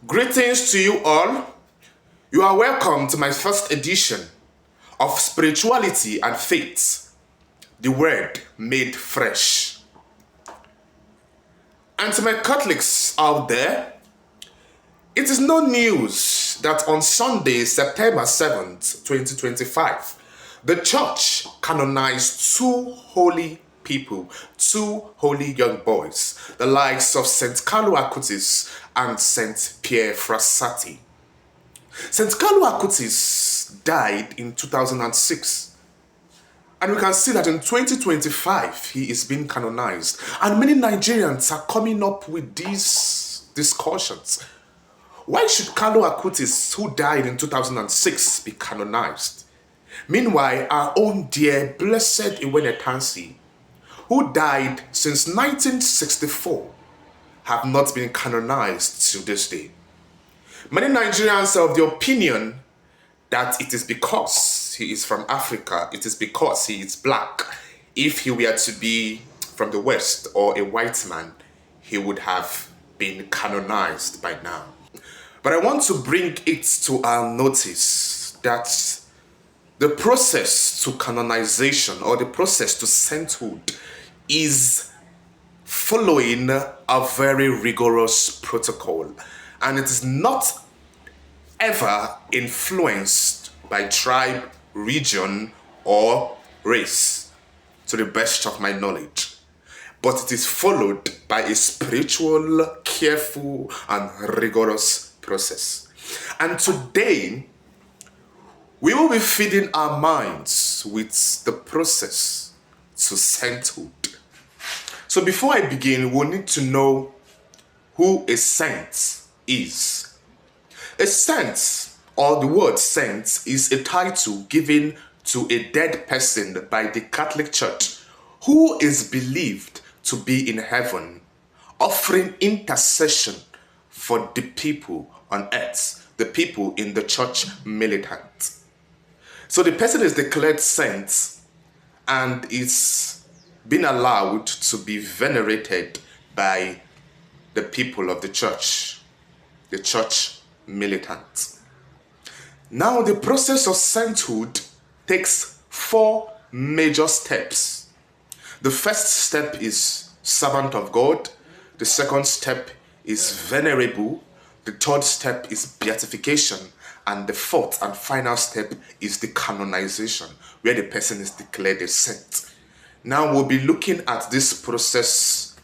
Greetings to you all. You are welcome to my first edition of Spirituality and Faith, the Word Made Fresh. And to my Catholics out there, it is no news that on Sunday, September 7th, 2025, the Church canonized two holy people, two holy young boys, the likes of St. Carlo Acutis and St. Pierre Frassati. St. Carlo Acutis died in 2006, and we can see that in 2025 he is being canonized, and many Nigerians are coming up with these discussions. Why should Carlo Acutis, who died in 2006, be canonized? Meanwhile, our own dear Blessed Iwenetansi, who died since 1964, have not been canonized to this day. Many Nigerians are of the opinion that it is because he is from Africa, it is because he is black. If he were to be from the West or a white man, he would have been canonized by now. But I want to bring it to our notice that the process to canonization or the process to sainthood is following a very rigorous protocol, and it is not ever influenced by tribe, region, or race, to the best of my knowledge. But it is followed by a spiritual, careful, and rigorous process. And today, we will be feeding our minds with the process to sainthood. So before I begin, we'll need to know who a saint is. A saint, or the word saint, is a title given to a dead person by the Catholic Church who is believed to be in heaven, offering intercession for the people on earth, the people in the church militant. So the person is declared saint and is being allowed to be venerated by the people of the church militant. Now, the process of sainthood takes 4 major steps. The first step is servant of God. The second step is venerable. The third step is beatification. And the fourth and final step is the canonization, where the person is declared a saint. Now, we'll be looking at this process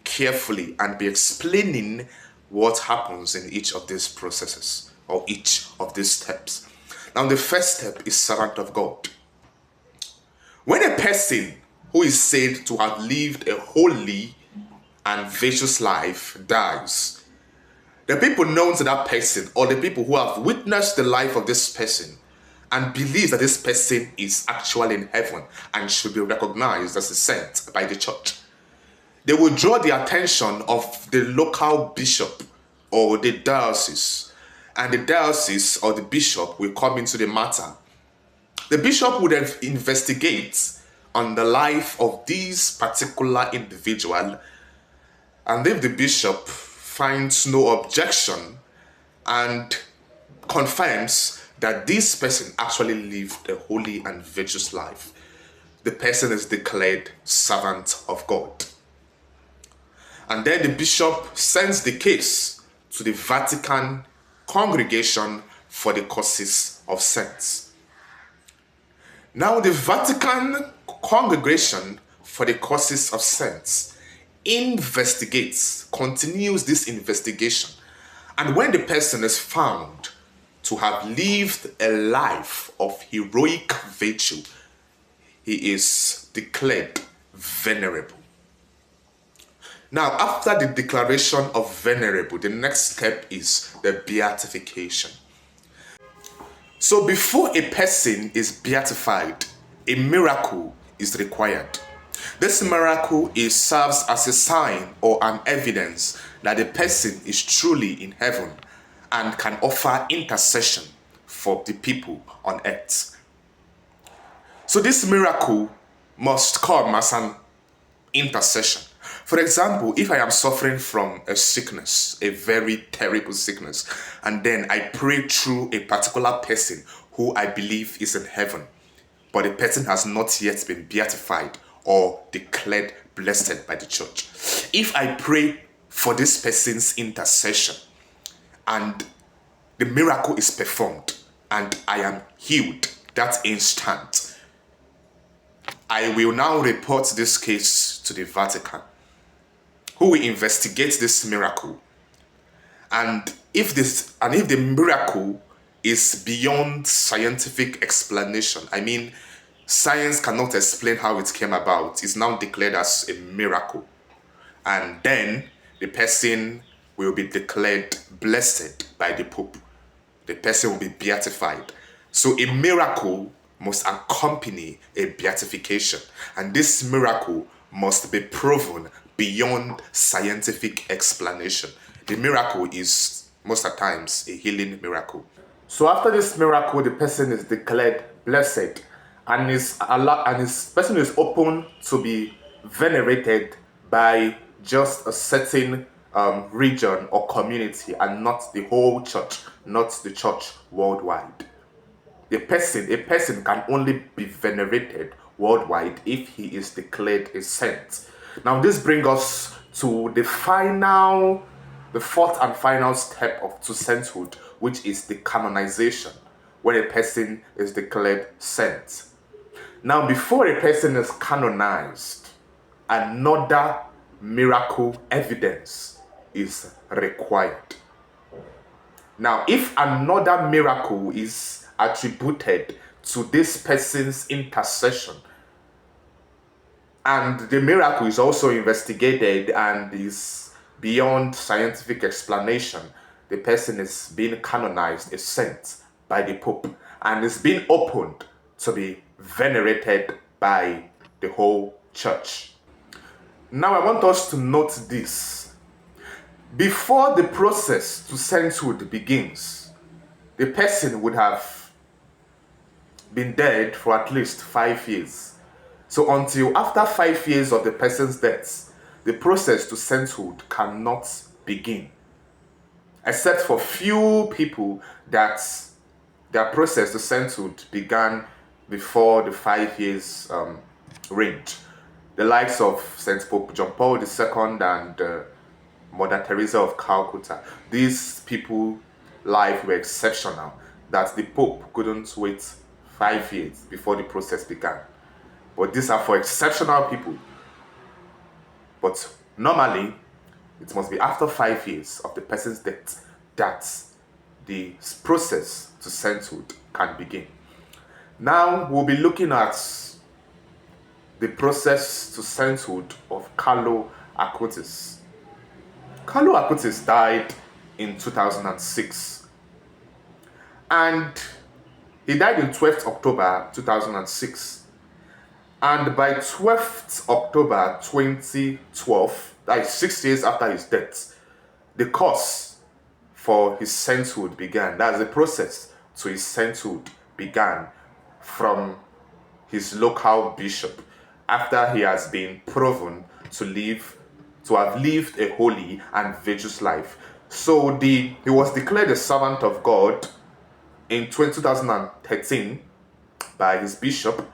carefully and be explaining what happens in each of these processes or each of these steps. Now, the first step is servant of God. When a person who is said to have lived a holy and virtuous life dies, the people known to that person, or the people who have witnessed the life of this person and believe that this person is actually in heaven and should be recognized as a saint by the church, they will draw the attention of the local bishop or the diocese, and the diocese or the bishop will come into the matter. The bishop would then investigate on the life of this particular individual, and if the bishop finds no objection and confirms that this person actually lived a holy and virtuous life, the person is declared servant of God. And then the bishop sends the case to the Vatican Congregation for the Causes of Saints. Now, the Vatican Congregation for the Causes of Saints continues this investigation, and when the person is found to have lived a life of heroic virtue, he is declared venerable. Now, after the declaration of venerable, the next step is the beatification. So before a person is beatified, a miracle is required. This miracle serves as a sign or an evidence that the person is truly in heaven and can offer intercession for the people on earth. So this miracle must come as an intercession. For example, if I am suffering from a sickness, a very terrible sickness, and then I pray through a particular person who I believe is in heaven, but the person has not yet been beatified or declared blessed by the church. If I pray for this person's intercession and the miracle is performed and I am healed that instant, I will now report this case to the Vatican, who will investigate this miracle. And if the miracle is beyond scientific explanation, I mean, science cannot explain how it came about, it's now declared as a miracle. And then the person will be declared blessed by the Pope. The person will be beatified. So a miracle must accompany a beatification. And this miracle must be proven beyond scientific explanation. The miracle is most of the times a healing miracle. So after this miracle, the person is declared blessed, and his person is open to be venerated by just a certain region or community, and not the whole church, not the church worldwide. A person can only be venerated worldwide if he is declared a saint. Now this brings us to the fourth and final step to sainthood, which is the canonization, when a person is declared saint. Now, before a person is canonized, another miracle evidence is required. Now, if another miracle is attributed to this person's intercession, and the miracle is also investigated and is beyond scientific explanation, the person is being canonized a saint by the Pope and is being opened to be venerated by the whole church. Now I want us to note this. Before the process to sainthood begins, the person would have been dead for at least 5 years. So until after 5 years of the person's death, the process to sainthood cannot begin. Except for few people that their process to sainthood began before the 5 years range. The likes of Saint Pope John Paul II and Mother Teresa of Calcutta. These people's life were exceptional, that the Pope couldn't wait 5 years before the process began. But these are for exceptional people. But normally, it must be after 5 years of the person's death that the process to sainthood can begin. Now we'll be looking at the process to sainthood of Carlo Acutis. Carlo Acutis died in 2006, and he died in 12th October 2006. And by 12th October 2012, that is 6 years after his death, the course for his sainthood began. That's the process to his sainthood began from his local bishop, after he has been proven to have lived a holy and virtuous life. So he was declared a servant of God in 2013 by his bishop,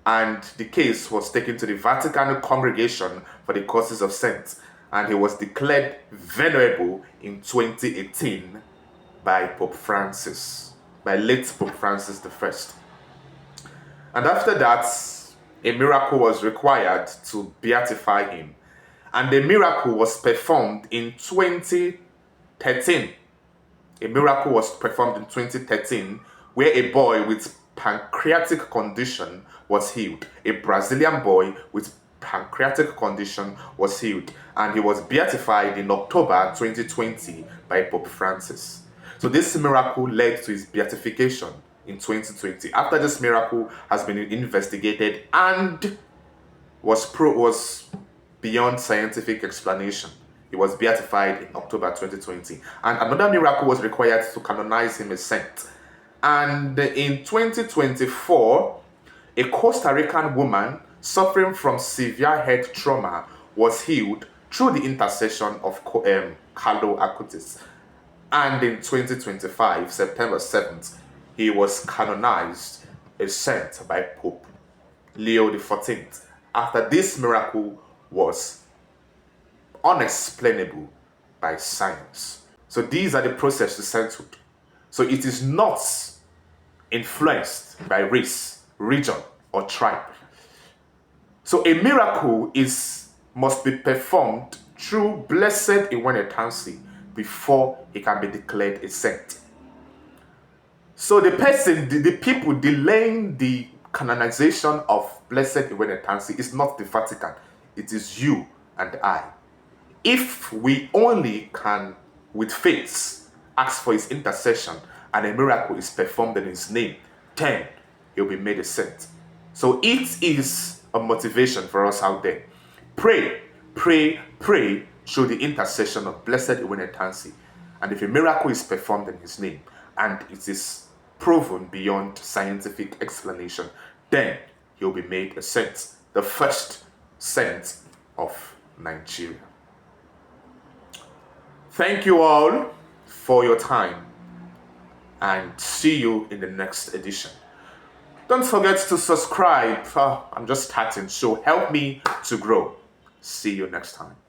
and the case was taken to the Vatican Congregation for the Causes of Saints, and he was declared venerable in 2018 by late Pope Francis I. And after that, a miracle was required to beatify him, and the miracle was performed in 2013. A miracle was performed in 2013 where a boy with pancreatic condition was healed. A Brazilian boy with pancreatic condition was healed, and he was beatified in October 2020 by Pope Francis. So this miracle led to his beatification in 2020. After this miracle has been investigated and was beyond scientific explanation, he was beatified in October 2020. And another miracle was required to canonize him a saint. And in 2024, a Costa Rican woman suffering from severe head trauma was healed through the intercession of Carlo Acutis. And in 2025, September 7th, he was canonized, a saint by Pope Leo XIV. After this miracle was unexplainable by science. So these are the process to sainthood. So it is not influenced by race, region, or tribe. So a miracle must be performed through blessed Iwenetansi before he can be declared a saint. So the people delaying the canonization of blessed Iwenetansi is not the Vatican. It is you and I. If we only can, with faith, ask for his intercession and a miracle is performed in his name, then he'll be made a saint. So it is a motivation for us out there. Pray, pray, pray through the intercession of Blessed Iwenetansi. And if a miracle is performed in his name and it is proven beyond scientific explanation, then he'll be made a saint, the first saint of Nigeria. Thank you all for your time and see you in the next edition. Don't forget to subscribe. I'm just starting, so help me to grow. See you next time.